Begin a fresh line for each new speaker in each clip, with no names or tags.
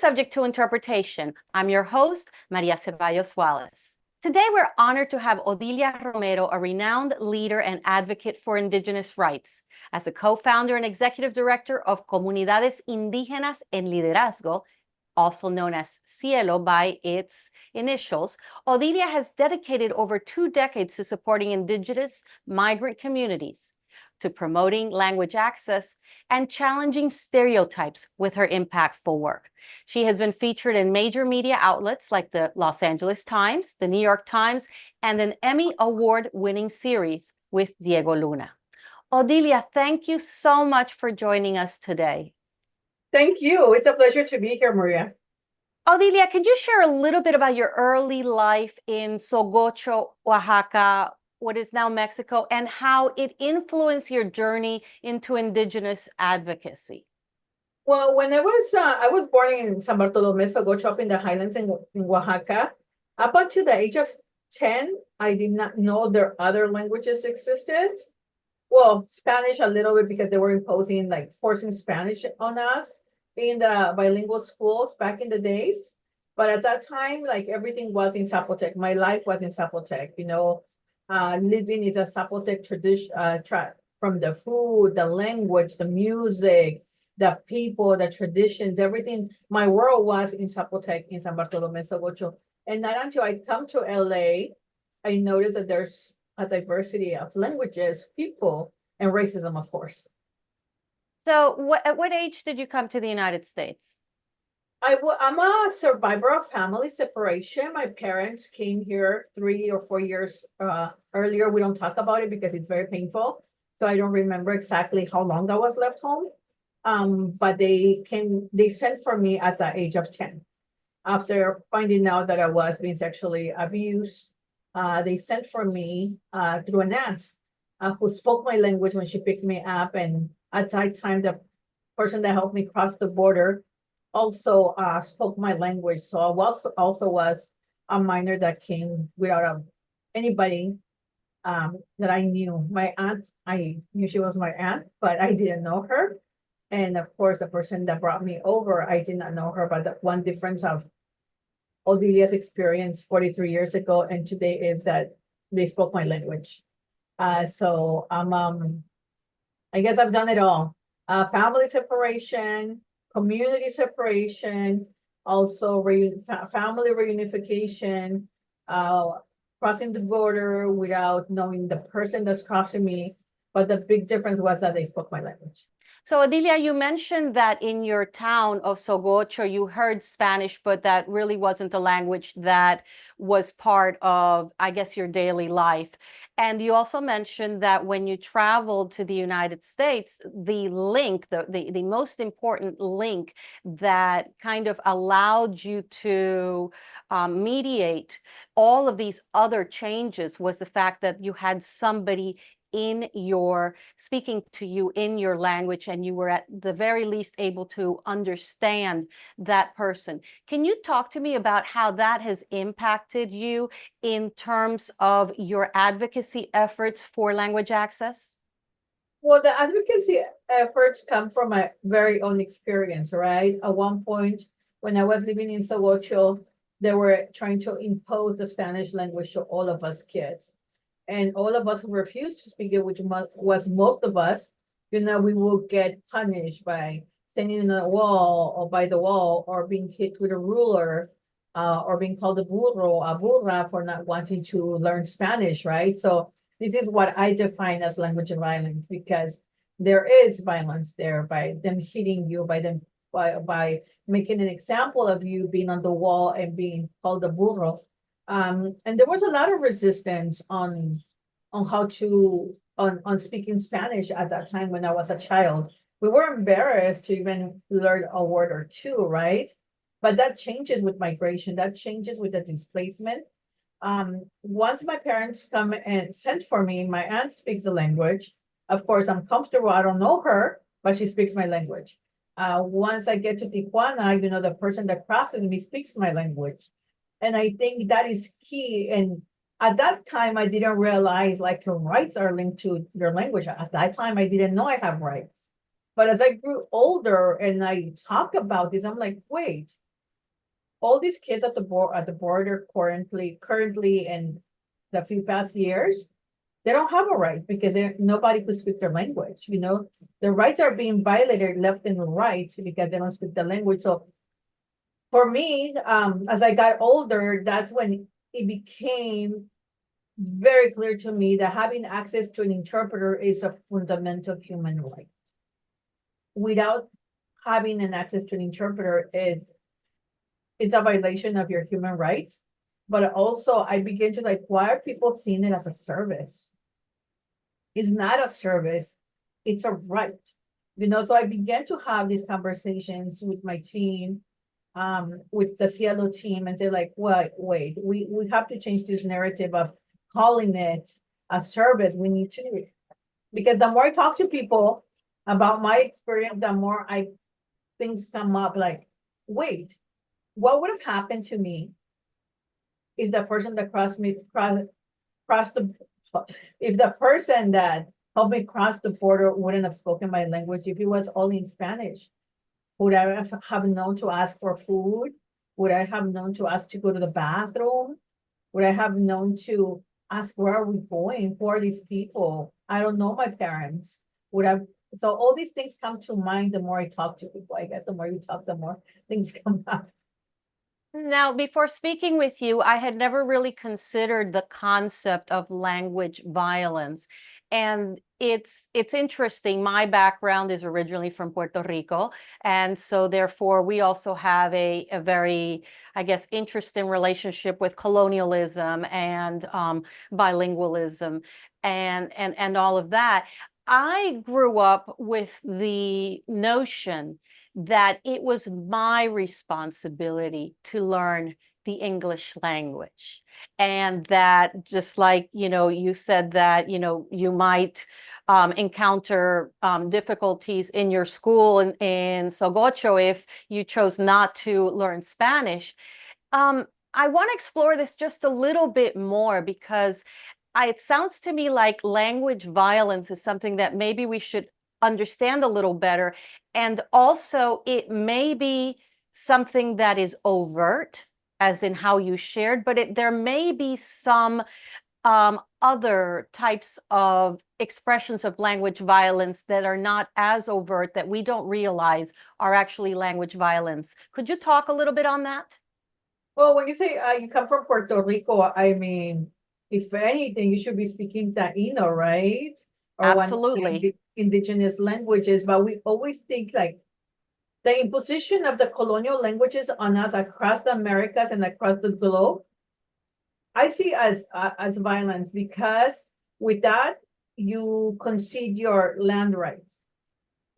subject to interpretation. I'm your host, Maria Ceballos-Wallis. Today, we're honored to have Odilia Romero, a renowned leader and advocate for Indigenous rights. As a co-founder and executive director of Comunidades Indígenas en Liderazgo, also known as Cielo by its initials, Odilia has dedicated over 2 decades to supporting Indigenous migrant communities, to promoting language access, and challenging stereotypes with her impactful work. She has been featured in major media outlets like the Los Angeles Times, the New York Times, and an Emmy Award-winning series with Diego Luna. Odilia, thank you so much for joining us today.
Thank you. It's a pleasure to be here, Maria.
Odilia, could you share a little bit about your early life in Zoogocho, Oaxaca, what is now Mexico, and how it influenced your journey into Indigenous advocacy?
Well, when I was born in San Bartolome, Zoogocho, up in the highlands in Oaxaca. Up until the age of 10, I did not know there other languages existed. Well, Spanish a little bit because they were imposing, like forcing Spanish on us in the bilingual schools back in the days. But at that time, like everything was in Zapotec. My life was in Zapotec, living is a Zapotec tradition, from the food, the language, the music, the people, the traditions, everything. My world was in Zapotec, in San Bartolome, Zoogocho. And not until I come to LA, I noticed that there's a diversity of languages, people, and racism, of course.
So at what age did you come to the United States?
I'm a survivor of family separation. My parents came here 3 or 4 years earlier. We don't talk about it because it's very painful. So I don't remember exactly how long I was left home. But they sent for me at the age of 10. After finding out that I was being sexually abused, they sent for me through an aunt who spoke my language when she picked me up. And at that time, the person that helped me cross the border also spoke my language. So I also was a minor that came without anybody that I knew. My aunt, I knew she was my aunt, but I didn't know her. And of course, the person that brought me over, I did not know her. But the one difference of Odilia's experience 43 years ago and today is that they spoke my language. So I guess I've done it all. Family separation, community separation, also family reunification, crossing the border without knowing the person that's crossing me. But the big difference was that they spoke my language.
So, Odilia, you mentioned that in your town of Zoogocho, you heard Spanish, but that really wasn't a language that was part of, I guess, your daily life. And you also mentioned that when you traveled to the United States, the link, the most important link that kind of allowed you to mediate all of these other changes was the fact that you had somebody speaking to you in your language, and you were at the very least able to understand that person. Can you talk to me about how that has impacted you in terms of your advocacy efforts for language access?
Well, the advocacy efforts come from my very own experience, right? At one point, when I was living in Zoogocho, they were trying to impose the Spanish language to all of us kids. And all of us who refused to speak it, which was most of us, we will get punished by standing in a wall or by the wall or being hit with a ruler or being called a burra for not wanting to learn Spanish, right? So this is what I define as language violence, because there is violence there by them hitting you, by making an example of you being on the wall and being called a burro. And there was a lot of resistance on speaking Spanish at that time when I was a child. We were embarrassed to even learn a word or two, right? But that changes with migration. That changes with the displacement. Once my parents come and sent for me, my aunt speaks the language. Of course, I'm comfortable. I don't know her, but she speaks my language. Once I get to Tijuana, the person that crosses me speaks my language. And I think that is key. And at that time, I didn't realize like your rights are linked to your language. At that time, I didn't know I have rights. But as I grew older and I talk about this, I'm like, wait, all these kids at the border currently in the few past years, they don't have a right because nobody could speak their language. You know, their rights are being violated left and right because they don't speak the language. So for me, as I got older, that's when it became very clear to me that having access to an interpreter is a fundamental human right. Without having an access to an interpreter is a violation of your human rights. But also I begin to like, why are people seeing it as a service? It's not a service, it's a right. You know, so I began to have these conversations with my team, with the Cielo team, and they're like, wait, we have to change this narrative of calling it a service. We need to, because the more I talk to people about my experience, the more things come up like, wait, what would have happened to me if the person that crossed the if the person that helped me cross the border wouldn't have spoken my language, if it was all in Spanish? Would I have known to ask for food? Would I have known to ask to go to the bathroom? Would I have known to ask, where are we going? Who are these people? I don't know my parents. So all these things come to mind the more I talk to people. I guess the more you talk, the more things come up.
Now, before speaking with you, I had never really considered the concept of language violence. And it's interesting. My background is originally from Puerto Rico. And so therefore, we also have a very, I guess, interesting relationship with colonialism and bilingualism and all of that. I grew up with the notion that it was my responsibility to learn the English language. And that just like, you said that, you might encounter difficulties in your school in Zoogocho if you chose not to learn Spanish. I want to explore this just a little bit more because it sounds to me like language violence is something that maybe we should understand a little better. And also, it may be something that is overt, as in how you shared, but there may be some other types of expressions of language violence that are not as overt, that we don't realize are actually language violence. Could you talk a little bit on that?
Well, when you say you come from Puerto Rico, I mean, if anything, you should be speaking Taino, right? Or one of
Absolutely.
the indigenous languages, but we always think like the imposition of the colonial languages on us across the Americas and across the globe, I see as violence, because with that you concede your land rights.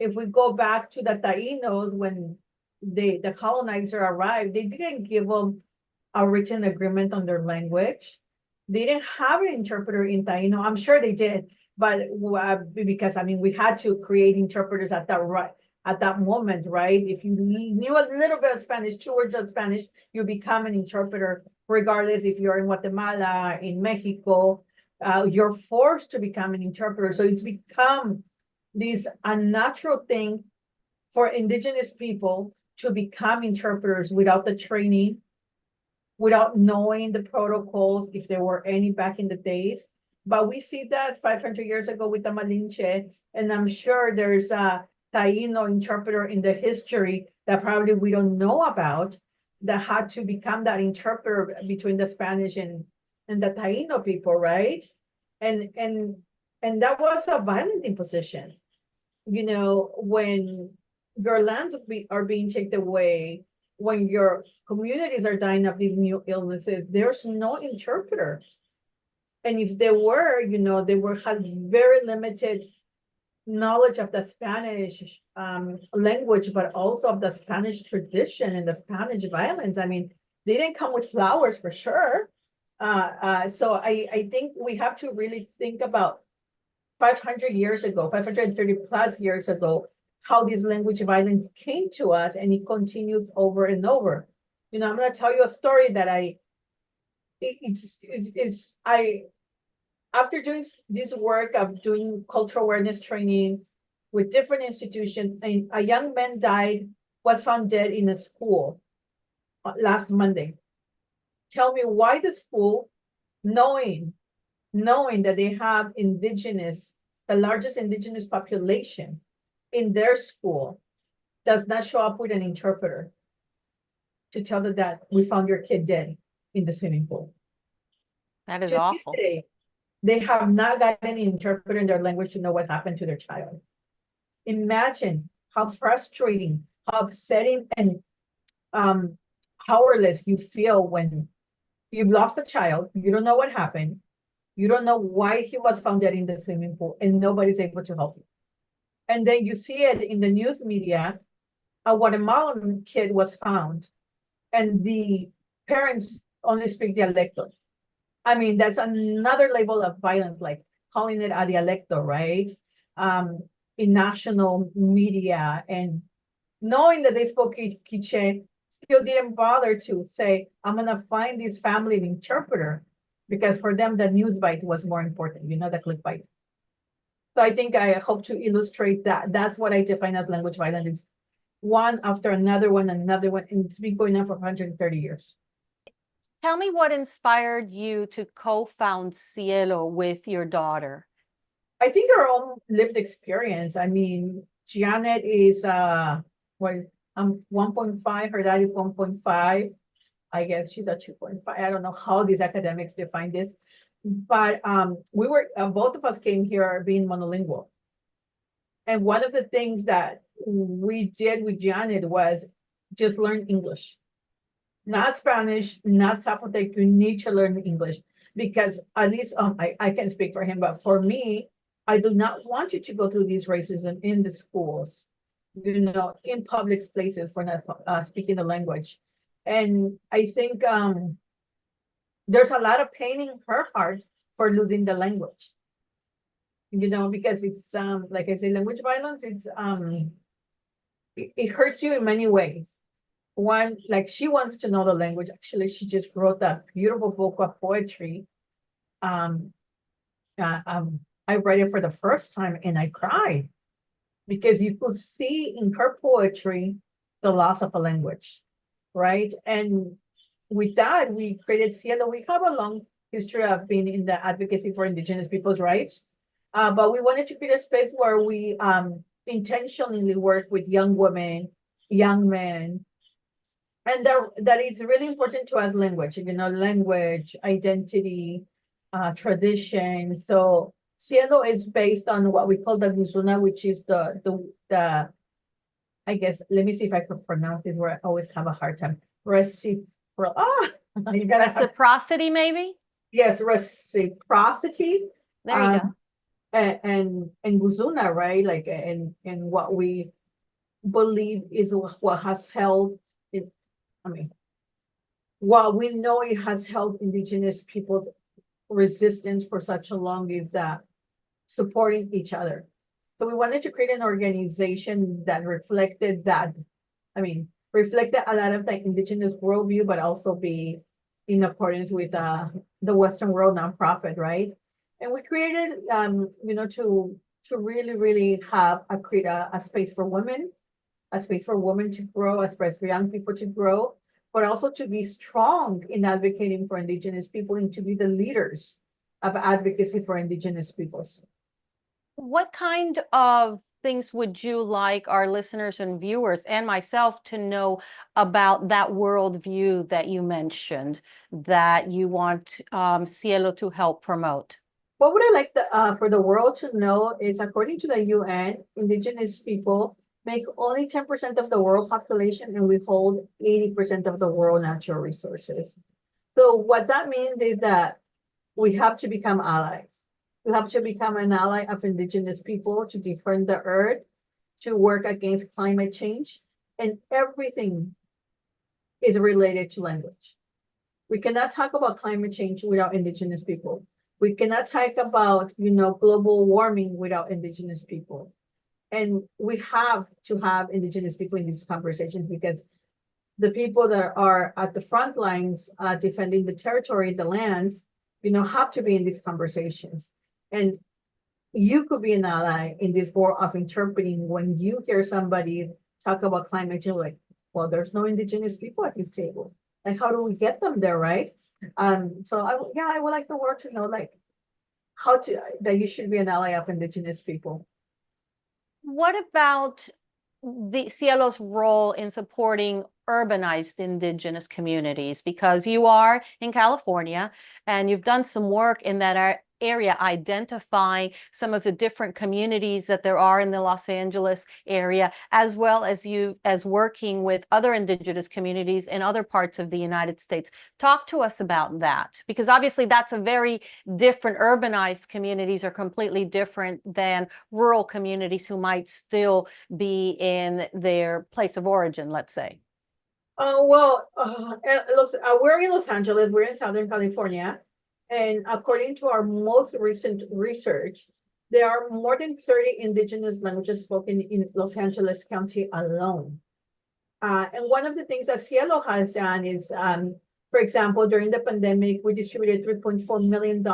If we go back to the Tainos, when the colonizer arrived, they didn't give them a written agreement on their language. They didn't have an interpreter in Taino. I'm sure they did, but because I mean, we had to create interpreters at that moment, right? If you knew a little bit of Spanish, 2 words of Spanish, you become an interpreter, regardless if you're in Guatemala, in Mexico, you're forced to become an interpreter. So it's become this unnatural thing for indigenous people to become interpreters without the training, without knowing the protocols, if there were any back in the days. But we see that 500 years ago with the Malinche, and I'm sure there's a Taino interpreter in the history that probably we don't know about, that had to become that interpreter between the Spanish and the Taino people, right? And that was a violent imposition. You know, when your lands are being taken away, when your communities are dying of these new illnesses, there's no interpreter. And if there were, they had very limited knowledge of the Spanish language, but also of the Spanish tradition and the Spanish violence. I mean, they didn't come with flowers for sure. So I think we have to really think about 500 years ago, 530 plus years ago, how this language violence came to us, and it continues over and over. I'm going to tell you a story that after doing this work of doing cultural awareness training with different institutions, a young man was found dead in a school. last Monday. Tell me why the school, knowing that they have the largest indigenous population in their school, does not show up with an interpreter to tell them that we found your kid dead in the swimming pool.
That is
To this
awful.
day, they have not got any interpreter in their language to know what happened to their child. Imagine how frustrating, how upsetting, and powerless you feel when you've lost a child, you don't know what happened, you don't know why he was found dead in the swimming pool, and nobody's able to help you. And then you see it in the news media, a Guatemalan kid was found, and the parents only speak dialecto. I mean, that's another level of violence, like calling it a dialecto, right? In national media, and knowing that they spoke Quiche, still didn't bother to say, I'm gonna find this family an interpreter, because for them, the news bite was more important, the clickbait. So I think I hope to illustrate that. That's what I define as language violence. It's one after another one, and it's been going on for 130 years.
Tell me what inspired you to co-found Cielo with your daughter.
I think our own lived experience. I mean, Janet is 1.5, her dad is 1.5. I guess she's a 2.5. I don't know how these academics define this, but we were both of us came here being monolingual. And one of the things that we did with Janet was just learn English. Not Spanish, not Zapotec. You need to learn English, because at least I can speak for him, but for me, I do not want you to go through these racism in the schools, in public places for not speaking the language. And I think there's a lot of pain in her heart for losing the language, because it's like I say, language violence, it hurts you in many ways. One, like, she wants to know the language. Actually, she just wrote a beautiful book of poetry. I read it for the first time and I cried, because you could see in her poetry the loss of a language, right? And with that, we created Cielo. We have a long history of being in the advocacy for Indigenous people's rights, but we wanted to create a space where we intentionally work with young women, young men, and that is really important to us, language, language, identity, tradition. So Cielo is based on what we call the Guzuna, which is the I guess, let me see if I can pronounce this where I always have a hard time.
Reciprocity, maybe?
Yes, reciprocity.
There you go.
And Guzuna, right? Like, and what we believe is what has held it. I mean, what we know it has held Indigenous people's resistance for such a long is that supporting each other. So we wanted to create an organization that reflected that, reflected a lot of the Indigenous worldview, but also be in accordance with the Western world nonprofit, right? And we created, to really, really create a space for women, a space for women to grow, a space for young people to grow, but also to be strong in advocating for Indigenous people and to be the leaders of advocacy for Indigenous peoples.
What kind of things would you like our listeners and viewers and myself to know about that worldview that you mentioned that you want Cielo to help promote?
What would I like for the world to know is, according to the UN, Indigenous people make only 10% of the world population, and we hold 80% of the world natural resources. So what that means is that we have to become allies. We have to become an ally of Indigenous people to defend the earth, to work against climate change, and everything is related to language. We cannot talk about climate change without Indigenous people. We cannot talk about, global warming without Indigenous people. And we have to have Indigenous people in these conversations, because the people that are at the front lines defending the territory, the lands, have to be in these conversations. And you could be an ally in this war of interpreting. When you hear somebody talk about climate change, like, well, there's no Indigenous people at this table. Like, how do we get them there, right? So I would like the world to know, like, that you should be an ally of Indigenous people.
What about the Cielo's role in supporting urbanized Indigenous communities? Because you are in California and you've done some work in that area identifying some of the different communities that there are in the Los Angeles area, as well as working with other Indigenous communities in other parts of the United States. Talk to us about that, because obviously that's a very different. Urbanized communities are completely different than rural communities who might still be in their place of origin, let's say.
We're in Los Angeles, we're in Southern California. And according to our most recent research, there are more than 30 Indigenous languages spoken in Los Angeles County alone. And one of the things that Cielo has done is, for example, during the pandemic, we distributed $3.4 million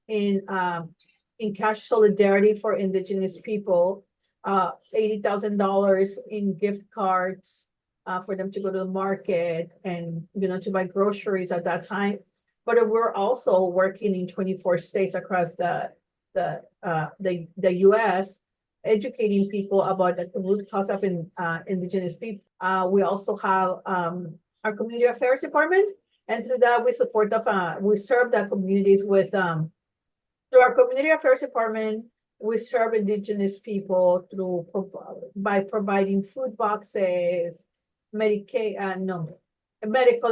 in cash solidarity for Indigenous people, $80,000 in gift cards for them to go to the market and, to buy groceries at that time. But we're also working in 24 states across the U.S., educating people about the root cause of Indigenous people. We also have our community affairs department, and through that we serve the communities with through our community affairs department. We serve Indigenous people by providing food boxes, medical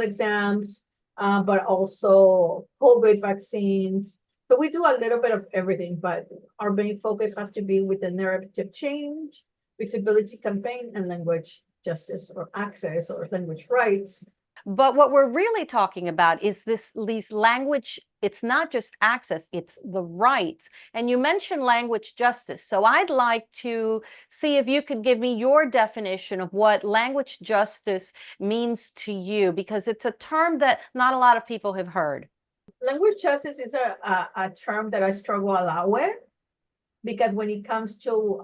exams, but also COVID vaccines. So we do a little bit of everything, but our main focus has to be with the narrative change, visibility campaign, and language justice or access or language rights.
But what we're really talking about is these language, it's not just access, it's the rights. And you mentioned language justice. So I'd like to see if you could give me your definition of what language justice means to you, because it's a term that not a lot of people have heard.
Language justice is a term that I struggle a lot with, because when it comes to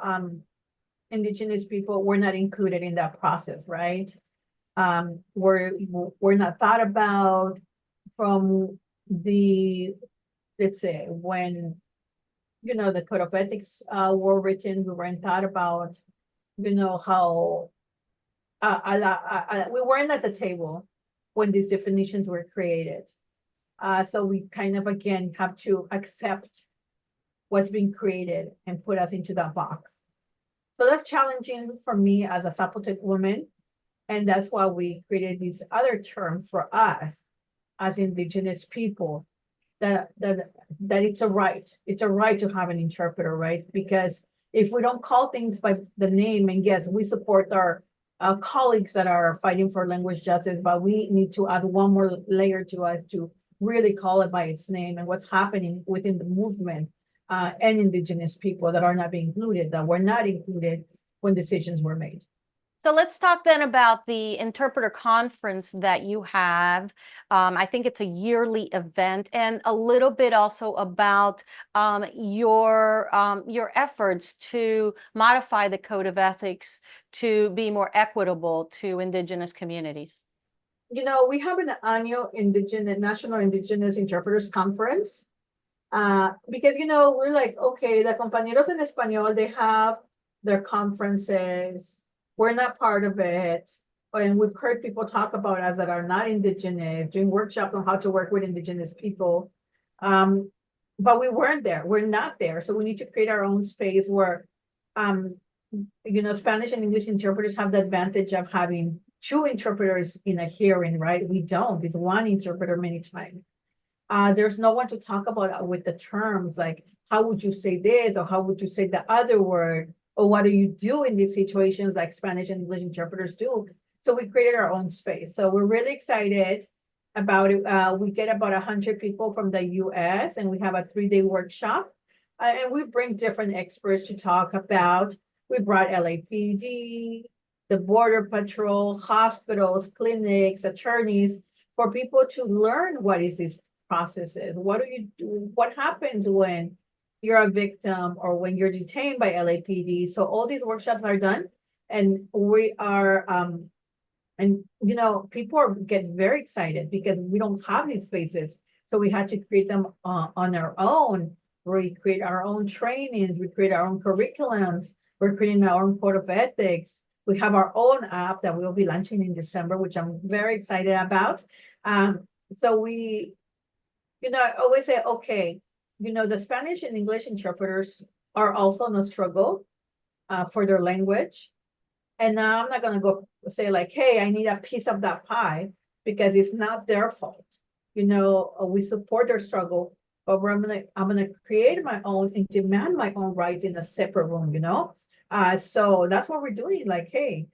Indigenous people, we're not included in that process, right? We're not thought about from let's say, when, the code of ethics were written, we weren't thought about, how we weren't at the table when these definitions were created. So we kind of, again, have to accept what's being created and put us into that box. So that's challenging for me as a Zapotec woman. And that's why we created this other term for us as Indigenous people, that it's a right. It's a right to have an interpreter, right? Because if we don't call things by the name, and yes, we support our colleagues that are fighting for language justice, but we need to add one more layer to us to really call it by its name and what's happening within the movement and Indigenous people that are not being included, that were not included when decisions were made.
So let's talk then about the interpreter conference that you have. I think it's a yearly event, and a little bit also about your efforts to modify the code of ethics to be more equitable to Indigenous communities.
We have an annual National Indigenous Interpreters Conference, because, we're like, okay, the compañeros en español, they have their conferences. We're not part of it. And we've heard people talk about us that are not Indigenous, doing workshops on how to work with Indigenous people. But we weren't there. We're not there. So we need to create our own space where, Spanish and English interpreters have the advantage of having two interpreters in a hearing, right? We don't. It's one interpreter many times. There's no one to talk about with the terms, like, how would you say this, or how would you say the other word? Or what do you do in these situations like Spanish and English interpreters do? So we created our own space. So we're really excited about it. We get about 100 people from the US, and we have a 3-day workshop. And we bring different experts to talk about. We brought LAPD, the Border Patrol, hospitals, clinics, attorneys, for people to learn what is this process is. What do you do? What happens when you're a victim or when you're detained by LAPD? So all these workshops are done, and we are And, people get very excited because we don't have these spaces. So we had to create them on our own. We create our own trainings. We create our own curriculums. We're creating our own code of ethics. We have our own app that we'll be launching in December, which I'm very excited about. So I always say, okay, the Spanish and English interpreters are also in a struggle for their language. And now I'm not going to go say like, hey, I need a piece of that pie because it's not their fault. We support their struggle, but I'm gonna create my own and demand my own rights in a separate room. So that's what we're doing. Like, hey,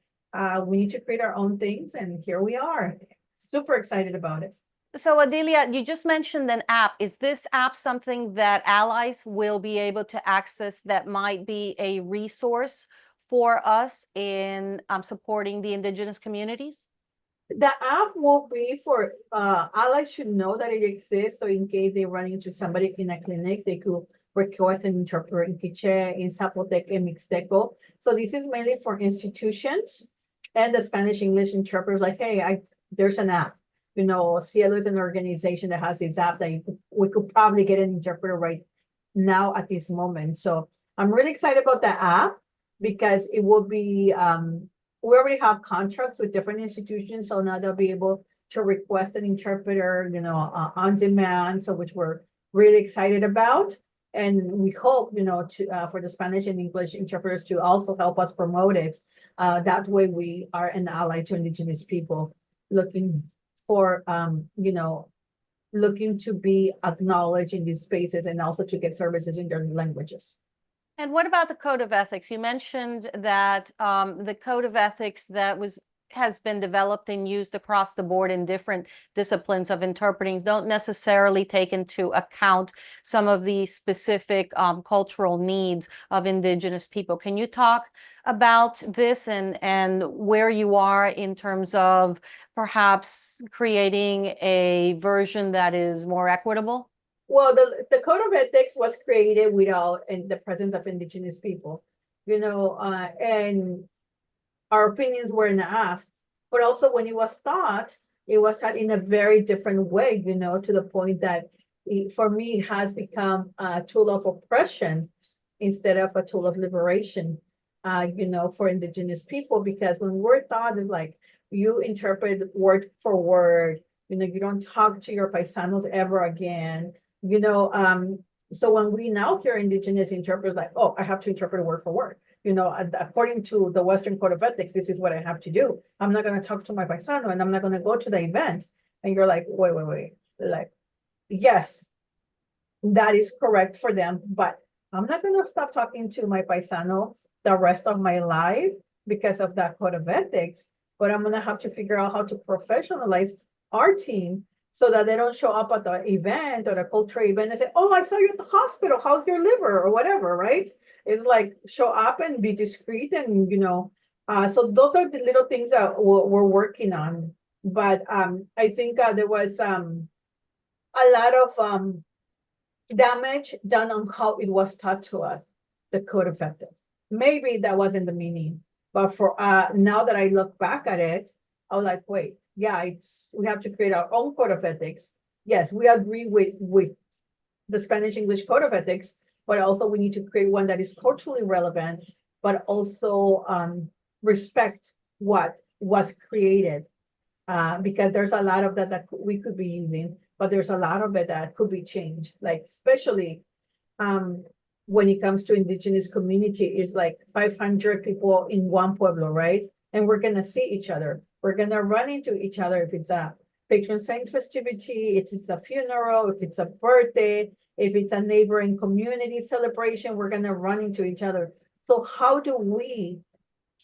we need to create our own things, and here we are. Super excited about it.
So Odilia, you just mentioned an app. Is this app something that allies will be able to access that might be a resource for us in supporting the Indigenous communities?
The app will be for allies should know that it exists. So in case they run into somebody in a clinic, they could request an interpreter in Quiche, in Zapotec, and Mixteco. So this is mainly for institutions and the Spanish English interpreters. Like, hey, there's an app. Cielo is an organization that has this app that we could probably get an interpreter right now at this moment. So I'm really excited about the app because it will be we already have contracts with different institutions, so now they'll be able to request an interpreter, on demand, so which we're really excited about. And we hope, for the Spanish and English interpreters to also help us promote it. That way we are an ally to Indigenous people looking for, looking to be acknowledged in these spaces and also to get services in their languages.
And what about the code of ethics? You mentioned that the code of ethics that has been developed and used across the board in different disciplines of interpreting don't necessarily take into account some of the specific cultural needs of Indigenous people. Can you talk about this and where you are in terms of perhaps creating a version that is more equitable?
Well, the code of ethics was created without in the presence of Indigenous people, and our opinions weren't asked. But also when it was taught in a very different way, to the point that for me, it has become a tool of oppression instead of a tool of liberation, for Indigenous people. Because when we're taught is like, you interpret word for word, you don't talk to your paisanos ever again. So when we now hear Indigenous interpreters like, oh, I have to interpret word for word, according to the Western Code of Ethics, this is what I have to do. I'm not going to talk to my paisano and I'm not going to go to the event. And you're like, wait. Like, yes, that is correct for them, but I'm not going to stop talking to my paisano the rest of my life because of that Code of Ethics. But I'm going to have to figure out how to professionalize our team so that they don't show up at the event or the cultural event and say, oh, I saw you at the hospital. How's your liver or whatever, right? It's like show up and be discreet and, so those are the little things that we're working on. But I think there was a lot of damage done on how it was taught to us, the code of ethics. Maybe that wasn't the meaning. But for now that I look back at it, I was like, wait, yeah, we have to create our own code of ethics. Yes, we agree with the Spanish English Code of Ethics, but also we need to create one that is culturally relevant, but also respect what was created. Because there's a lot of that we could be using, but there's a lot of it that could be changed. Like especially when it comes to Indigenous community, it's like 500 people in one pueblo, right? And we're gonna see each other. We're gonna run into each other if it's a patron saint festivity, if it's a funeral, if it's a birthday, if it's a neighboring community celebration, we're gonna run into each other. So how do we,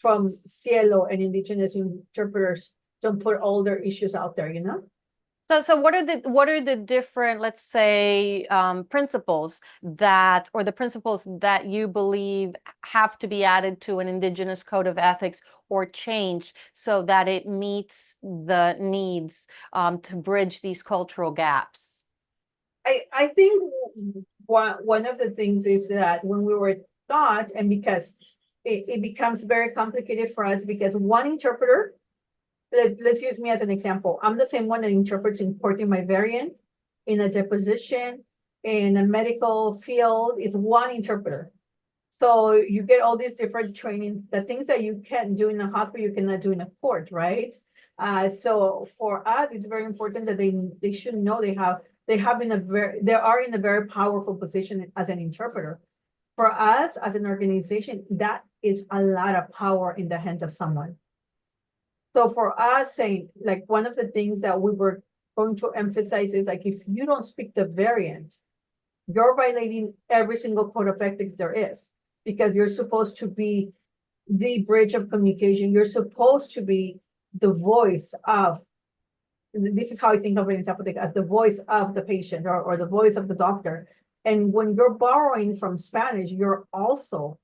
from Cielo and Indigenous interpreters, don't put all their issues out there,
So what are the different, let's say, principles or the principles that you believe have to be added to an Indigenous code of ethics or changed so that it meets the needs to bridge these cultural gaps?
I think one of the things is that when we were taught, and because it becomes very complicated for us because one interpreter let's use me as an example. I'm the same one that interprets in court in my variant, in a deposition, in a medical field. It's one interpreter. So you get all these different trainings, the things that you can do in a hospital, you cannot do in a court, right? So for us, it's very important that they should know they are in a very powerful position as an interpreter. For us as an organization, that is a lot of power in the hands of someone. So for us, saying like one of the things that we were going to emphasize is like if you don't speak the variant, you're violating every single code of ethics there is, because you're supposed to be the bridge of communication. You're supposed to be the voice of, this is how I think of it in Zapotec, as the voice of the patient or the voice of the doctor. And when you're borrowing from Spanish, you're also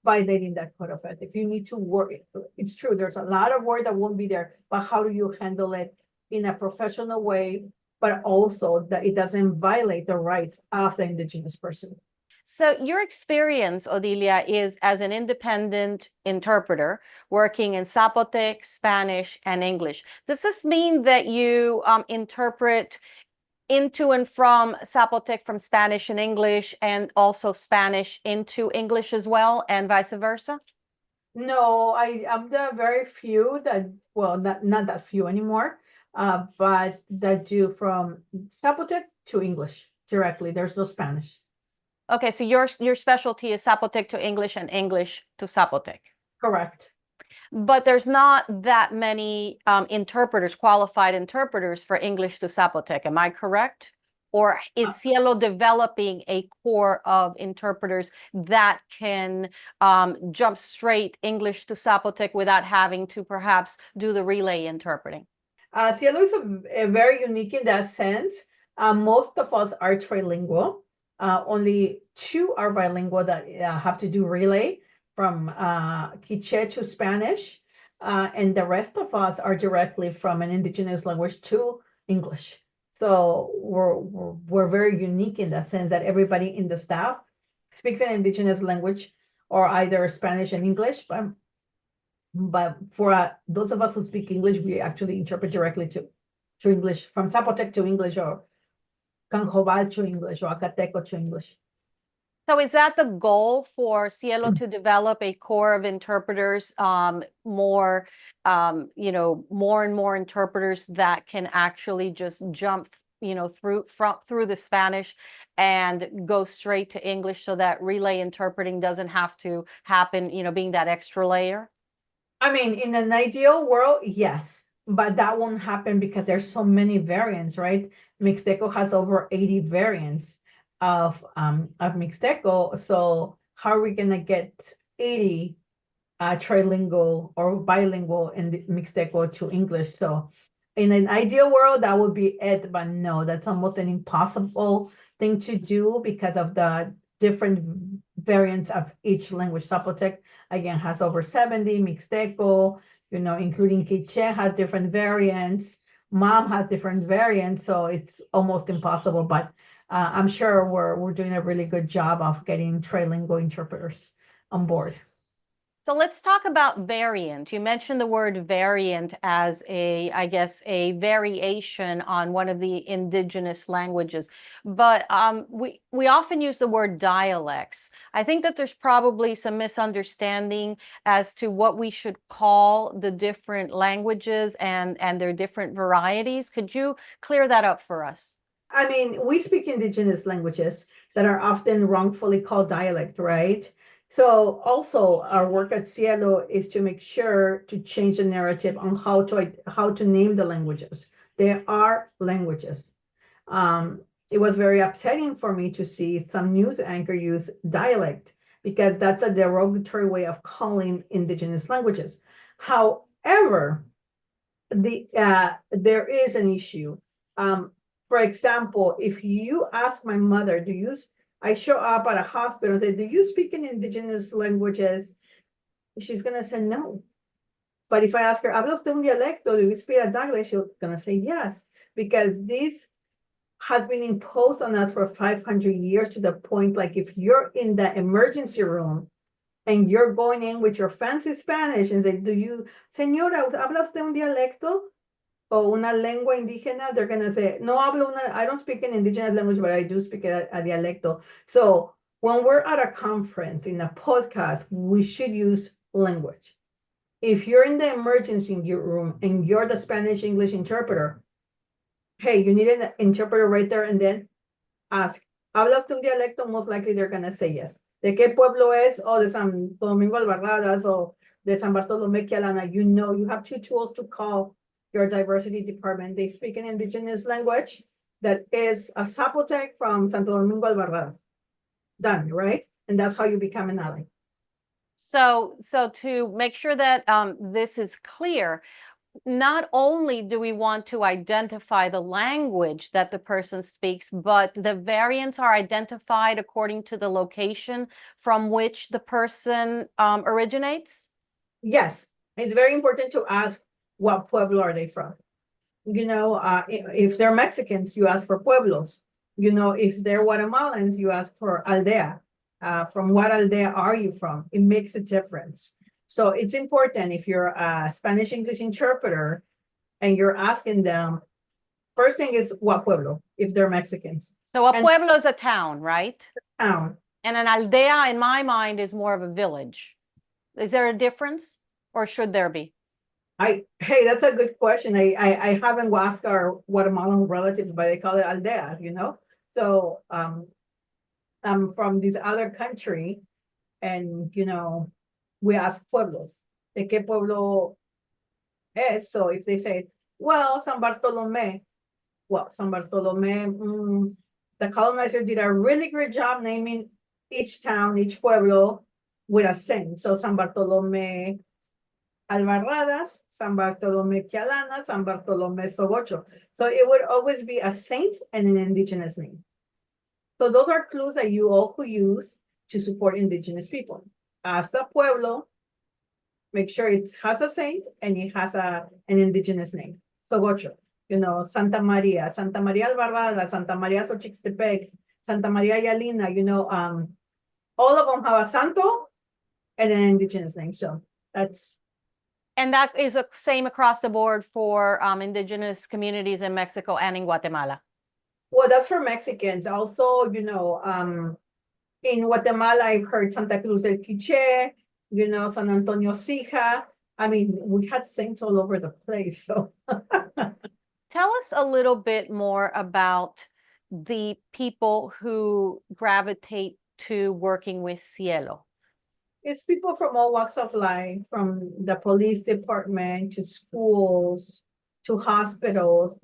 violating that code of ethics. You need to work. It's true, there's a lot of work that won't be there, but how do you handle it in a professional way, but also that it doesn't violate the rights of the Indigenous person?
So your experience, Odilia, is as an independent interpreter working in Zapotec, Spanish, and English. Does this mean that you interpret into and from Zapotec from Spanish and English, and also Spanish into English as well, and vice versa?
No, I'm the very few that, well, not that few anymore, but that do from Zapotec to English directly. There's no Spanish.
Okay, so your specialty is Zapotec to English and English to Zapotec.
Correct.
But there's not that many interpreters, qualified interpreters for English to Zapotec. Am I correct? Or is Cielo developing a core of interpreters that can jump straight English to Zapotec without having to perhaps do the relay interpreting?
Cielo is a very unique in that sense. Most of us are trilingual. Only two are bilingual that have to do relay from Quiche to Spanish, and the rest of us are directly from an indigenous language to English. So we're very unique in that sense that everybody in the staff speaks an indigenous language or either Spanish and English. But for those of us who speak English, we actually interpret directly to English, from Zapotec to English, or Canjobal to English, or Acateco to English.
So is that the goal for Cielo, to develop a core of interpreters, more and more interpreters that can actually just jump, through the Spanish and go straight to English, so that relay interpreting doesn't have to happen, being that extra layer?
I mean, in an ideal world, yes, but that won't happen because there's so many variants, right? Mixteco has over 80 variants of Mixteco. So how are we gonna get 80 trilingual or bilingual in the Mixteco to English? So in an ideal world, that would be it, but no, that's almost an impossible thing to do because of the different variants of each language. Zapotec, again, has over 70, Mixteco, including Quiche, has different variants. Mom has different variants, so it's almost impossible, but I'm sure we're doing a really good job of getting trilingual interpreters on board.
So let's talk about variant. You mentioned the word variant as I guess, a variation on one of the indigenous languages, but we often use the word dialects. I think that there's probably some misunderstanding as to what we should call the different languages and their different varieties. Could you clear that up for us?
I mean, we speak indigenous languages that are often wrongfully called dialect, right? So also our work at Cielo is to make sure to change the narrative on how to name the languages. They are languages. It was very upsetting for me to see some news anchor use dialect because that's a derogatory way of calling indigenous languages. However, there is an issue. For example, if you ask my mother, I show up at a hospital and say, do you speak in indigenous languages? She's going to say no. But if I ask her, ¿habla usted un dialecto? Do you speak a dialect? She's going to say yes, because this has been imposed on us for 500 years to the point, like if you're in the emergency room and you're going in with your fancy Spanish and say, señora, ¿habla usted un dialecto o una lengua indígena? They're gonna say, no hablo I don't speak an indigenous language, but I do speak a dialecto. So when we're at a conference, in a podcast, we should use language. If you're in the emergency room and you're the Spanish English interpreter, hey, you need an interpreter right there, and then ask, ¿habla usted un dialecto? Most likely they're gonna say yes. ¿De qué pueblo es? O de San Domingo Albarradas o de San Bartolomé Quialana. You know, you have two tools to call your diversity department. They speak an indigenous language that is a Zapotec from Santo Domingo Albarradas. Done, right? And that's how you become an ally.
So to make sure that this is clear, not only do we want to identify the language that the person speaks, but the variants are identified according to the location from which the person originates?
Yes, it's very important to ask what pueblo are they from. You know, if they're Mexicans, you ask for pueblos. You know, if they're Guatemalans, you ask for aldea. From what aldea are you from? It makes a difference. So it's important if you're a Spanish English interpreter and you're asking them, first thing is what pueblo, if they're Mexicans.
So a pueblo is a town, right?
Town.
And an aldea, in my mind, is more of a village. Is there a difference, or should there be?
Hey, that's a good question. I have in Oaxaca or Guatemalan relatives, but they call it aldea, you know? So I'm from this other country, and you know, we ask pueblos, ¿de qué pueblo es? So if they say, well, San Bartolomé, well, San Bartolomé, the colonizer did a really great job naming each town, each pueblo with a saint. So San Bartolomé Albarradas, San Bartolomé Quialana, San Bartolomé Zoogocho. So it would always be a saint and an indigenous name. So those are clues that you all could use to support indigenous people. As a pueblo, make sure it has a saint and it has an indigenous name. Zoogocho, you know, Santa Maria Albarrada, Santa Maria Xochixtepec, Santa Maria Yalina, you know, all of them have a santo and an indigenous name. So that's.
And that is the same across the board for indigenous communities in Mexico and in Guatemala.
Well, that's for Mexicans. Also, you know, in Guatemala, I've heard Santa Cruz del Quiché, you know, San Antonio Sija. I mean, we had saints all over the place. So
tell us a little bit more about the people who gravitate to working with Cielo.
It's people from all walks of life, from the police department to schools to hospitals.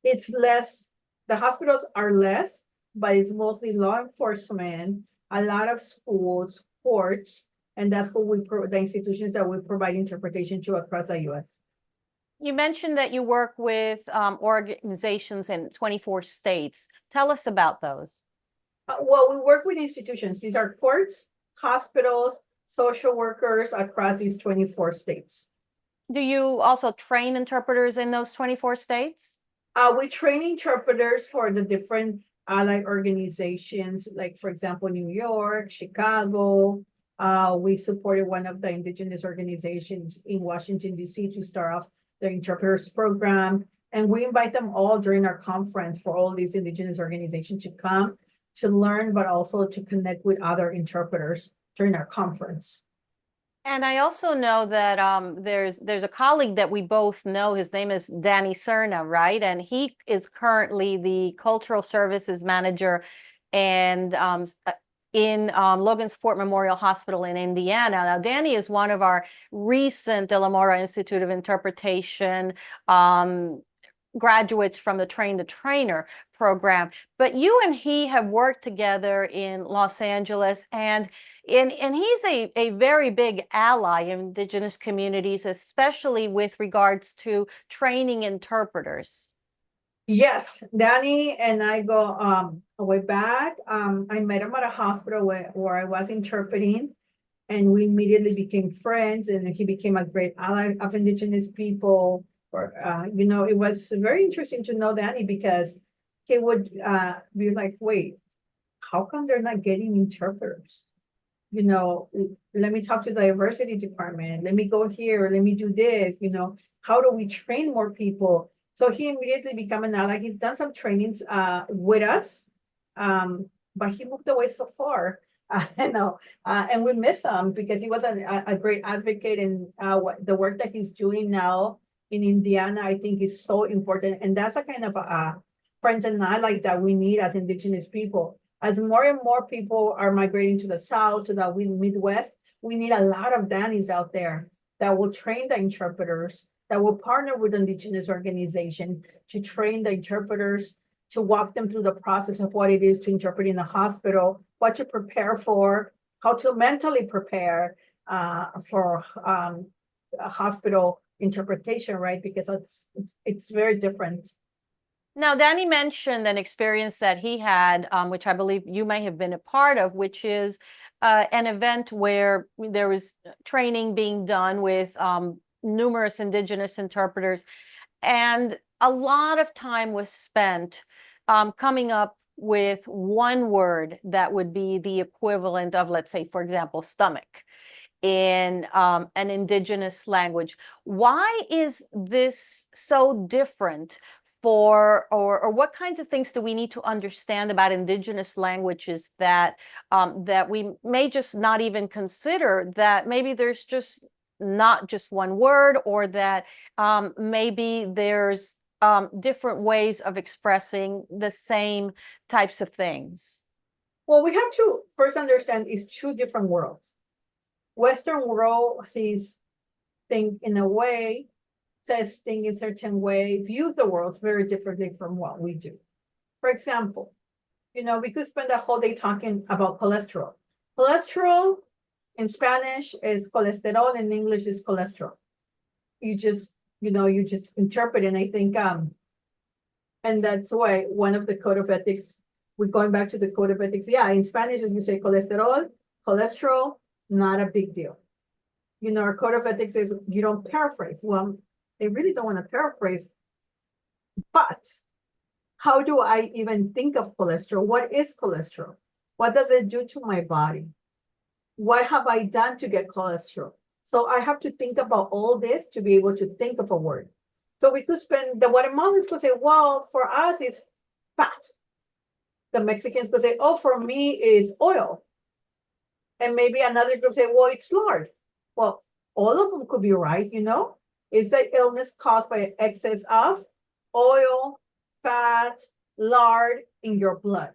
It's less, the hospitals are less, but it's mostly law enforcement, a lot of schools, courts, and that's what the institutions that we provide interpretation to across the U.S.
You mentioned that you work with organizations in 24 states. Tell us about those.
Well, we work with institutions. These are courts, hospitals, social workers across these 24 states.
Do you also train interpreters in those 24 states?
We train interpreters for the different allied organizations, like, for example, New York, Chicago. We supported one of the indigenous organizations in Washington, D.C. to start off the interpreters program. And we invite them all during our conference for all these indigenous organizations to come to learn, but also to connect with other interpreters during our conference.
And I also know that there's a colleague that we both know. His name is Danny Cerna, right? And he is currently the cultural services manager and in Logansport Memorial Hospital in Indiana. Now, Danny is one of our recent De La Mora Institute of Interpretation graduates from the Train the Trainer program. But you and he have worked together in Los Angeles, and he's a very big ally in indigenous communities, especially with regards to training interpreters.
Yes, Danny and I go way back. I met him at a hospital where I was interpreting, and we immediately became friends, and he became a great ally of indigenous people. You know, it was very interesting to know Danny, because he would be like, wait, how come they're not getting interpreters? let me talk to the diversity department. Let me go here. Let me do this. How do we train more people? So he immediately became an ally. He's done some trainings with us, but he moved away so far. And we miss him because he was a great advocate, and the work that he's doing now in Indiana, I think, is so important. And that's a kind of friends and allies that we need as Indigenous people. As more and more people are migrating to the South, to the Midwest, we need a lot of Dannies out there that will train the interpreters, that will partner with Indigenous organizations to train the interpreters, to walk them through the process of what it is to interpret in the hospital, what to prepare for, how to mentally prepare for a hospital interpretation, right? Because it's very different.
Now, Danny mentioned an experience that he had, which I believe you may have been a part of, which is an event where there was training being done with numerous Indigenous interpreters, and a lot of time was spent coming up with one word that would be the equivalent of, let's say, for example, stomach in an Indigenous language. Why is this so different or what kinds of things do we need to understand about Indigenous languages that that we may just not even consider, that maybe there's just not just one word, or that maybe there's different ways of expressing the same types of things?
Well, we have to first understand it's two different worlds. Western world sees things in a way, says things in a certain way, views the world very differently from what we do. For example, we could spend a whole day talking about cholesterol. Cholesterol in Spanish is colesterol, in English is cholesterol. You just interpret it. And I think, and that's why one of the code of ethics, we're going back to the code of ethics. Yeah, in Spanish, as you say, cholesterol, not a big deal. Our code of ethics is you don't paraphrase. Well, they really don't want to paraphrase, but how do I even think of cholesterol? What is cholesterol? What does it do to my body? What have I done to get cholesterol? So I have to think about all this to be able to think of a word. So we could spend, the Guatemalans could say, well, for us, it's fat. The Mexicans could say, oh, for me, is oil. And maybe another group say, well, it's lard. Well, all of them could be right, Is the illness caused by excess of oil, fat, lard in your blood?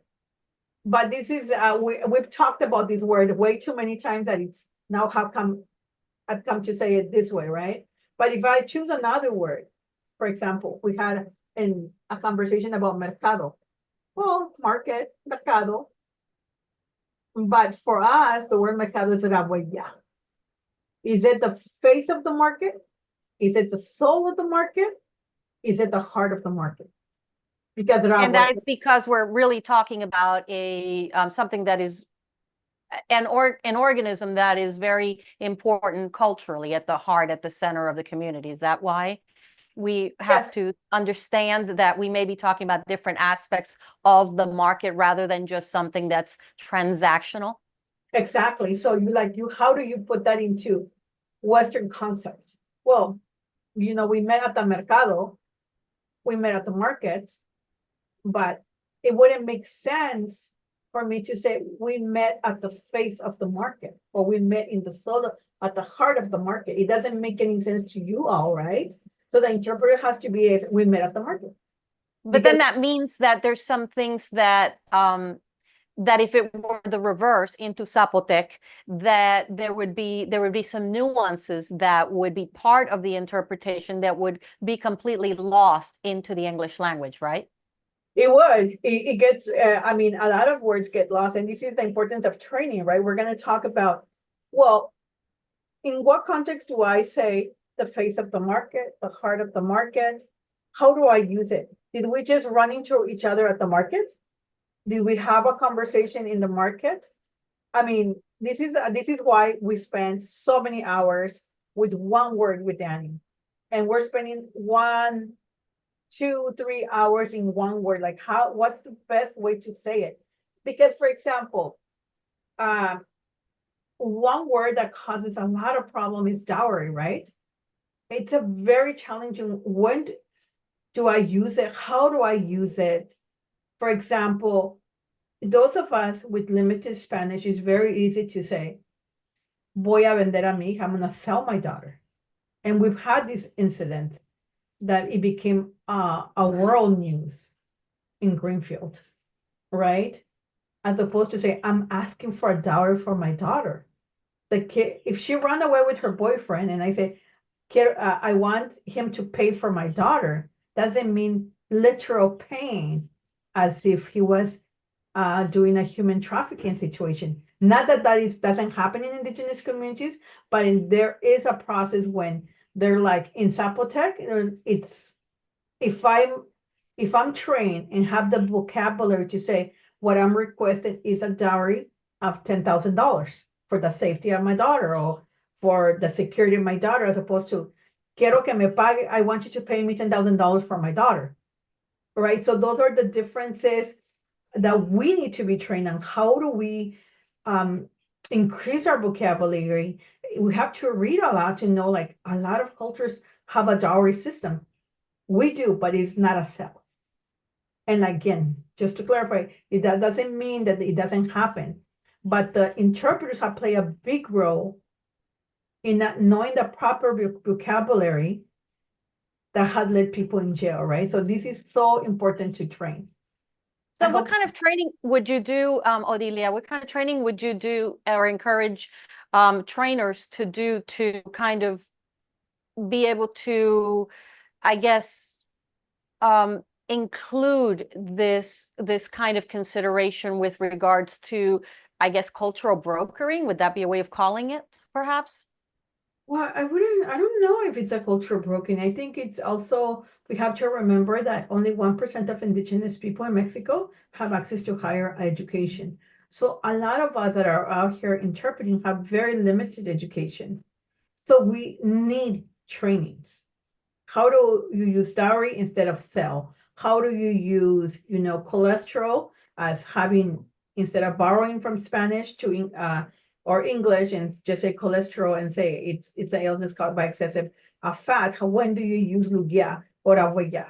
But this is, we've talked about this word way too many times that it's now I've come to say it this way, right? But if I choose another word, for example, we had a conversation about mercado. Well, market, mercado. But for us, the word mercado is raboya. Is it the face of the market? Is it the soul of the market? Is it the heart of the market? Because
and that is because we're really talking about a something that is an organism that is very important culturally, at the heart, at the center of the community. Is that why we have to understand that we may be talking about different aspects of the market rather than just something that's transactional?
Exactly. So how do you put that into Western concept? Well, we met at the mercado, we met at the market, but it wouldn't make sense for me to say we met at the face of the market, or we met in the soul, at the heart of the market. It doesn't make any sense to you all, right? So the interpreter has to be we met at the market.
But then that means that there's some things that that if it were the reverse into Zapotec, that there would be some nuances that would be part of the interpretation that would be completely lost into the English language, right?
It would. It gets, a lot of words get lost, and this is the importance of training, right? We're going to talk about, well, in what context do I say the face of the market, the heart of the market? How do I use it? Did we just run into each other at the market? Did we have a conversation in the market? This is why we spend so many hours with one word with Danny. And we're spending 1, 2, 3 hours in one word. Like what's the best way to say it? Because, for example, one word that causes a lot of problem is dowry, right? It's a very challenging. When do I use it? How do I use it? For example, those of us with limited Spanish, it's very easy to say, voy a vender a mi hija, I'm gonna sell my daughter. And we've had this incident that it became a world news in Greenfield, right? As opposed to say, I'm asking for a dowry for my daughter. The kid, if she ran away with her boyfriend and I say, I want him to pay for my daughter, doesn't mean literal pain as if he was doing a human trafficking situation. Not that doesn't happen in indigenous communities, but there is a process when they're like in Zapotec, it's if I'm trained and have the vocabulary to say what I'm requesting is a dowry of $10,000 for the safety of my daughter or for the security of my daughter, as opposed to quiero que me pague, I want you to pay me $10,000 for my daughter, right? So those are the differences that we need to be trained on. How do we increase our vocabulary? We have to read a lot to know, like a lot of cultures have a dowry system. We do, but it's not a sell. And again, just to clarify, that doesn't mean that it doesn't happen, but the interpreters have played a big role in not knowing the proper vocabulary that had led people in jail, right? So this is so important to train.
So what kind of training would you do, Odilia? What kind of training would you do or encourage trainers to do to kind of be able to, I guess, include this kind of consideration with regards to, I guess, cultural brokering? Would that be a way of calling it, perhaps?
Well, I don't know if it's a cultural broken. I think it's also, we have to remember that only 1% of indigenous people in Mexico have access to higher education. So a lot of us that are out here interpreting have very limited education. So we need trainings. How do you use dowry instead of sell? How do you use, cholesterol as having, instead of borrowing from Spanish to or English and just say cholesterol and say it's an illness caused by excessive fat. When do you use lugia or abuela?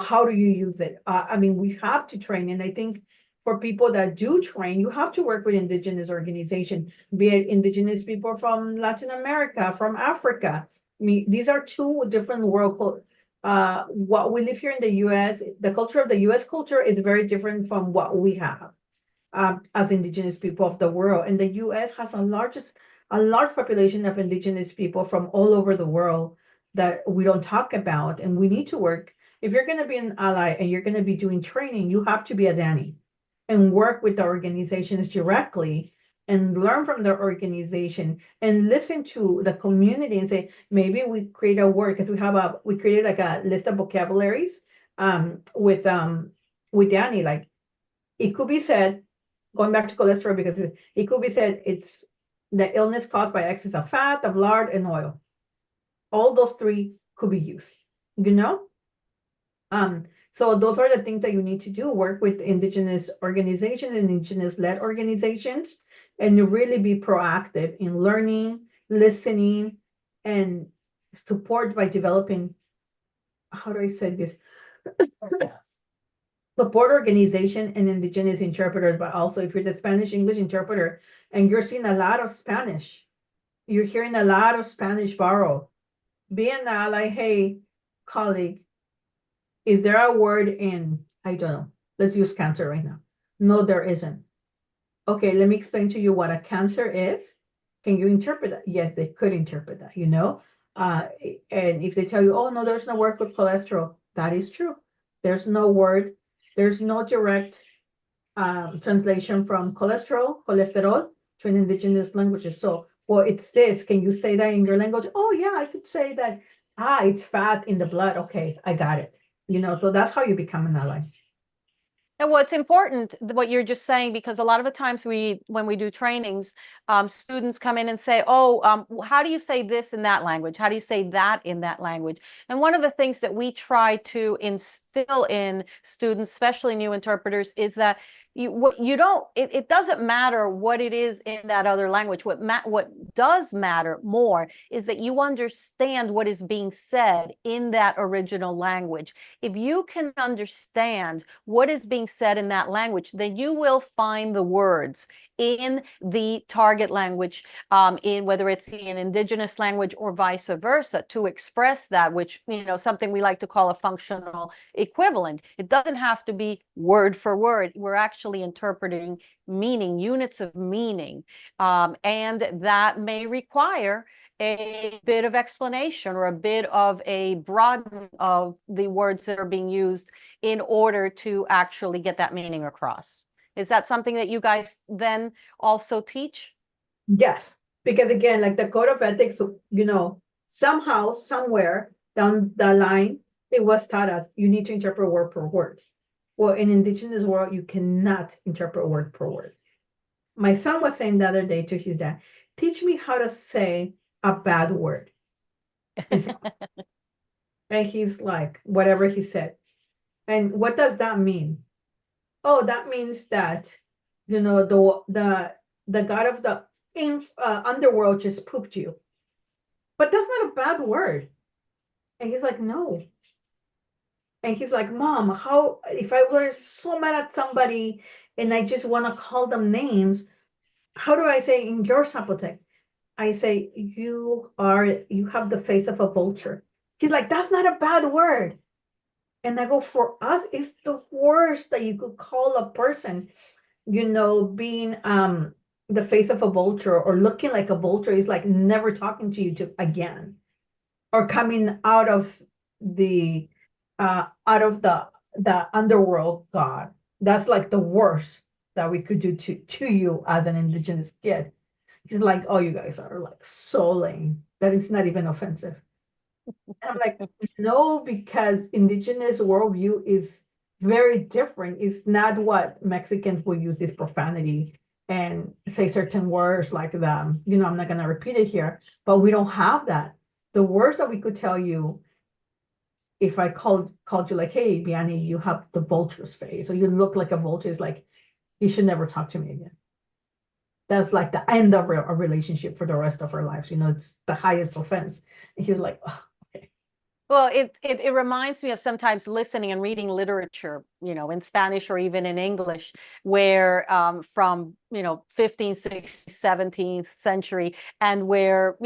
How do you use it? I mean, we have to train, and I think for people that do train, you have to work with indigenous organizations, be it indigenous people from Latin America, from Africa. I mean, these are two different world. What we live here in the U.S., the culture of the U.S. culture is very different from what we have as indigenous people of the world. And the U.S. has a large population of indigenous people from all over the world that we don't talk about, and we need to work. If you're going to be an ally and you're going to be doing training, you have to be a Danny and work with the organizations directly and learn from their organization and listen to the community and say, maybe we create a word, because we created like a list of vocabularies with Danny, like it could be said, going back to cholesterol, because it could be said it's the illness caused by excess of fat, of lard, and oil. All those three could be used, So those are the things that you need to do, work with indigenous organizations and indigenous-led organizations, and really be proactive in learning, listening, and support by developing, how do I say this? Support organization and indigenous interpreters, but also if you're the Spanish English interpreter and you're seeing a lot of Spanish, you're hearing a lot of Spanish borrow, be an ally. Hey, colleague, is there a word in, I don't know, let's use cancer right now. No, there isn't. Okay, let me explain to you what a cancer is. Can you interpret that? Yes, they could interpret that, and if they tell you, oh, no, there's no word with cholesterol, that is true. There's no word. There's no direct translation from cholesterol to an indigenous languages. So, well, it's this. Can you say that in your language? Oh, yeah, I could say that. It's fat in the blood. Okay, I got it. So that's how you become an ally.
And what's important, what you're just saying, because a lot of the times when we do trainings, students come in and say, oh, how do you say this in that language? How do you say that in that language? And one of the things that we try to instill in students, especially new interpreters, is that you don't, it doesn't matter what it is in that other language. What does matter more is that you understand what is being said in that original language. If you can understand what is being said in that language, then you will find the words in the target language, in whether it's in indigenous language or vice versa, to express that, which, something we like to call a functional equivalent. It doesn't have to be word for word. We're actually interpreting meaning, units of meaning, and that may require a bit of explanation or a bit of a broadening of the words that are being used in order to actually get that meaning across. Is that something that you guys then also teach?
Yes, because again, like the code of ethics, somehow, somewhere down the line, it was taught us you need to interpret word per word. Well, in indigenous world, you cannot interpret word per word. My son was saying the other day to his dad, teach me how to say a bad word. And he's like, whatever he said. And what does that mean? Oh, that means that, the god of the underworld just pooped you. But that's not a bad word. And he's like, no. And he's like, Mom, how, if I were so mad at somebody and I just want to call them names, how do I say in your Zapotec? I say, you have the face of a vulture. He's like, that's not a bad word. And I go, for us, it's the worst that you could call a person, being the face of a vulture or looking like a vulture is like never talking to you again, or coming out of the underworld god. That's like the worst that we could do to you as an indigenous kid. He's like, oh, you guys are like so lame that it's not even offensive. And I'm like, no, because indigenous worldview is very different. It's not what Mexicans will use this profanity and say certain words like them. I'm not gonna repeat it here, but we don't have that. The words that we could tell you, if I called you like, hey, Biani, you have the vulture's face, or you look like a vulture, is like, you should never talk to me again. That's like the end of a relationship for the rest of our lives. It's the highest offense. And he was like, oh, okay.
Well, it reminds me of sometimes listening and reading literature, in Spanish or even in English, where from 15th, 16th, 17th century, and where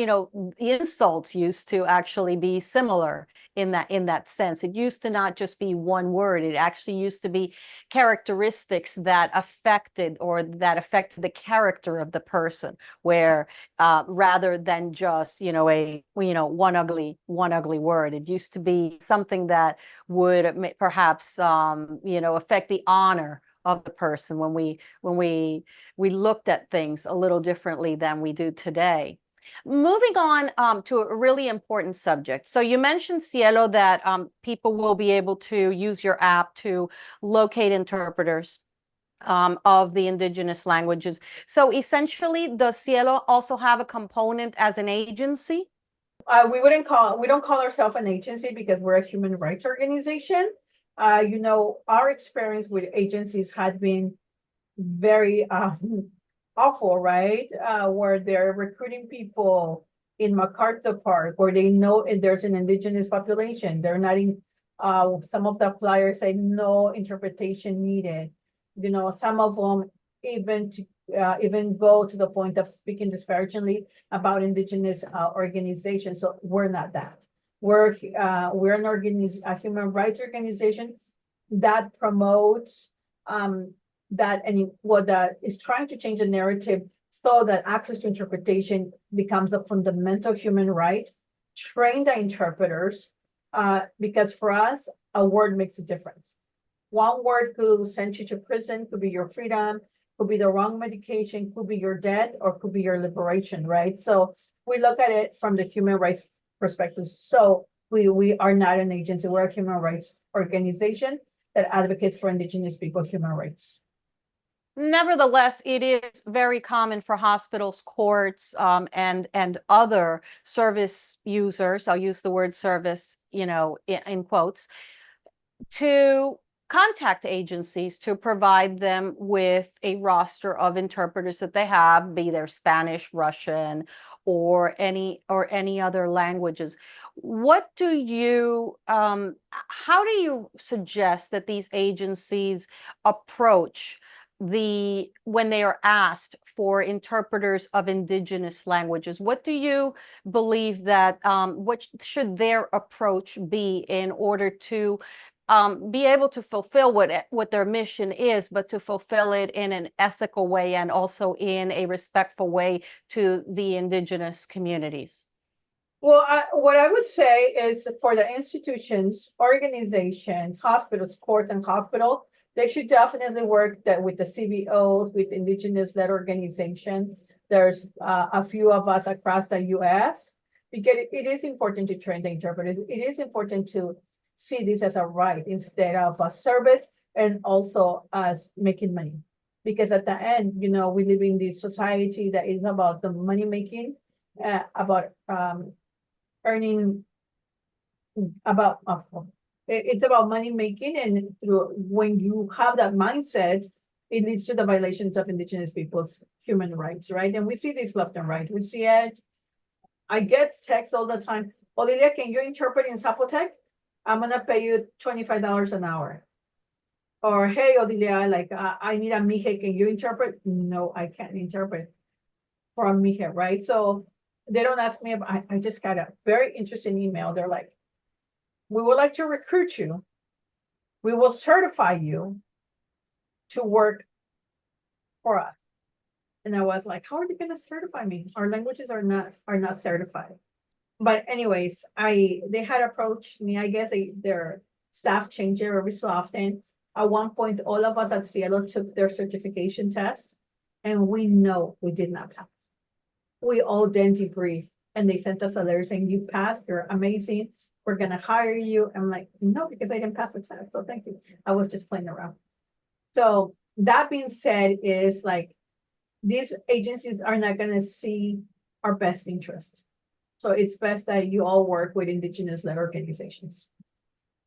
insults used to actually be similar in that sense. It used to not just be one word. It actually used to be characteristics that affected the character of the person, where rather than just one ugly word. It used to be something that would perhaps affect the honor of the person when we looked at things a little differently than we do today. Moving on to a really important subject. So you mentioned, Cielo, that people will be able to use your app to locate interpreters of the indigenous languages. So essentially, does Cielo also have a component as an agency?
We don't call ourselves an agency because we're a human rights organization. Our experience with agencies had been very awful, right? Where they're recruiting people in MacArthur Park, where they know there's an indigenous population. They're not in, some of the flyers say no interpretation needed. Some of them even go to the point of speaking disparagingly about indigenous organizations. So we're not that. We're a human rights organization that promotes that is trying to change the narrative so that access to interpretation becomes a fundamental human right. Train the interpreters, because for us, a word makes a difference. One word could send you to prison, could be your freedom, could be the wrong medication, could be your death, or could be your liberation, right? So we look at it from the human rights perspective. So we are not an agency, we're a human rights organization that advocates for indigenous people human rights.
Nevertheless, it is very common for hospitals, courts, and other service users, I'll use the word service, in quotes, to contact agencies to provide them with a roster of interpreters that they have, be they Spanish, Russian, or any other languages. What do you how do you suggest that these agencies approach when they are asked for interpreters of indigenous languages? What do you believe that what should their approach be in order to be able to fulfill what their mission is, but to fulfill it in an ethical way and also in a respectful way to the indigenous communities?
Well, what I would say is for the institutions, organizations, hospitals, courts, and hospital, they should definitely work with the CBOs, with Indigenous-led organizations. There's a few of us across the U.S. because it is important to train the interpreters. It is important to see this as a right instead of a service, and also as making money. Because at the end, we live in this society that is about the money making, about earning, about it's about money making, and when you have that mindset, it leads to the violations of Indigenous people's human rights, right? And we see this left and right. We see it. I get texts all the time. Odilia, can you interpret in Zapotec? I'm gonna pay you $25 an hour. Or hey, Odilia, like I need a mije. Can you interpret? No, I can't interpret for a mije, right? So they don't ask me about, I just got a very interesting email. They're like, we would like to recruit you. We will certify you to work for us. And I was like, how are they gonna certify me? Our languages are not certified. But anyways, they had approached me. I guess their staff change it every so often. At one point, all of us at Cielo took their certification test, and we know we did not pass. We all then debriefed, and they sent us a letter saying, you passed, you're amazing, we're gonna hire you. I'm like, no, because I didn't pass the test, so thank you. I was just playing around. So that being said, is like, these agencies are not gonna see our best interest. So it's best that you all work with Indigenous-led organizations.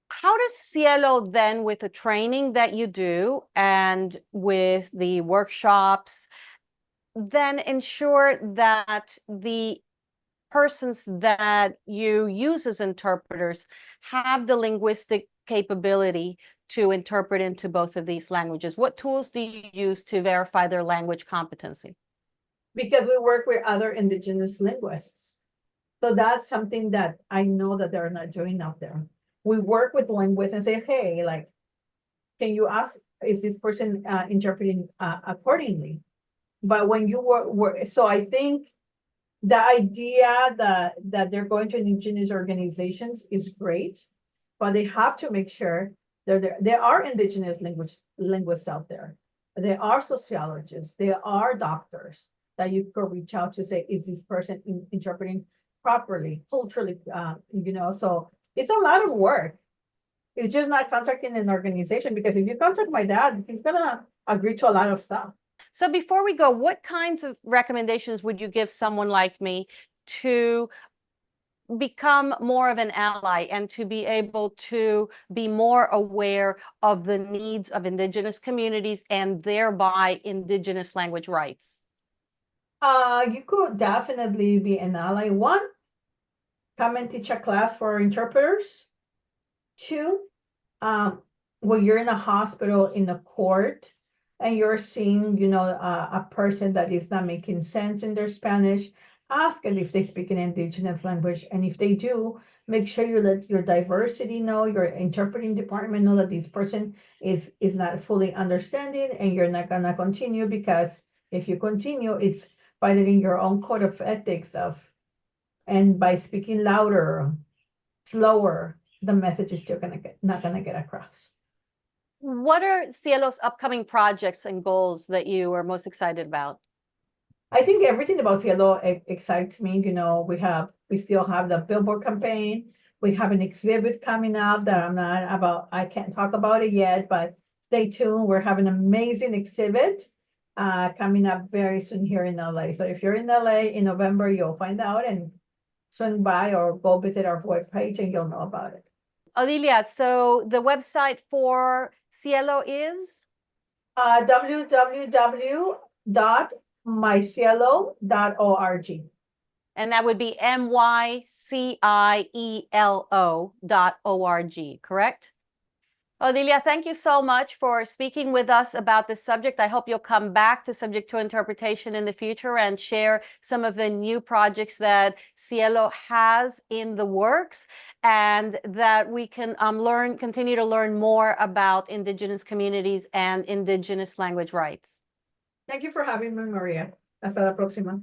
How does Cielo then, with the training that you do and with the workshops, then ensure that the persons that you use as interpreters have the linguistic capability to interpret into both of these languages? What tools do you use to verify their language competency?
Because we work with other Indigenous linguists. So that's something that I know that they're not doing out there. We work with linguists and say, hey, like, can you ask, is this person interpreting accordingly? But when you work, so I think the idea that they're going to Indigenous organizations is great, but they have to make sure that there are Indigenous linguists out there. There are sociologists, there are doctors that you could reach out to say, is this person interpreting properly, culturally, so it's a lot of work. It's just not contacting an organization, because if you contact my dad, he's gonna agree to a lot of stuff.
So before we go, what kinds of recommendations would you give someone like me to become more of an ally and to be able to be more aware of the needs of Indigenous communities and thereby Indigenous language rights?
You could definitely be an ally. One, come and teach a class for interpreters. Two, when you're in a hospital, in a court, and you're seeing, a person that is not making sense in their Spanish, ask them if they speak an Indigenous language. And if they do, make sure you let your diversity know, your interpreting department know that this person is not fully understanding, and you're not gonna continue, because if you continue, it's violating your own code of ethics and by speaking louder, slower, the message is still not gonna get across.
What are Cielo's upcoming projects and goals that you are most excited about?
I think everything about Cielo excites me. We still have the billboard campaign. We have an exhibit coming up that I can't talk about it yet, but stay tuned. We're having an amazing exhibit coming up very soon here in LA. So if you're in LA in November, you'll find out and swing by or go visit our webpage and you'll know about it.
Odilia, so the website for Cielo is?
www.mycielo.org.
And that would be mycielo.org, correct? Odilia, thank you so much for speaking with us about this subject. I hope you'll come back to Subject to Interpretation in the future and share some of the new projects that Cielo has in the works, and that we can continue to learn more about Indigenous communities and Indigenous language rights.
Thank you for having me, Maria. Hasta la próxima.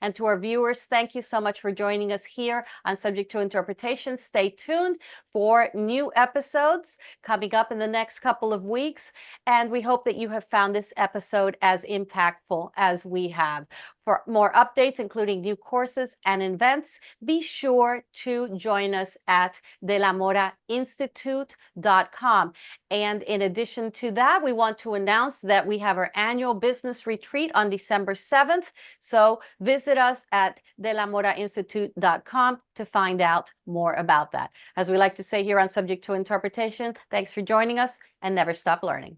And to our viewers, thank you so much for joining us here on Subject to Interpretation. Stay tuned for new episodes coming up in the next couple of weeks. And we hope that you have found this episode as impactful as we have. For more updates, including new courses and events, be sure to join us at delamorainstitute.com. And in addition to that, we want to announce that we have our annual business retreat on December 7th. So visit us at delamorainstitute.com to find out more about that. As we like to say here on Subject to Interpretation, thanks for joining us and never stop learning.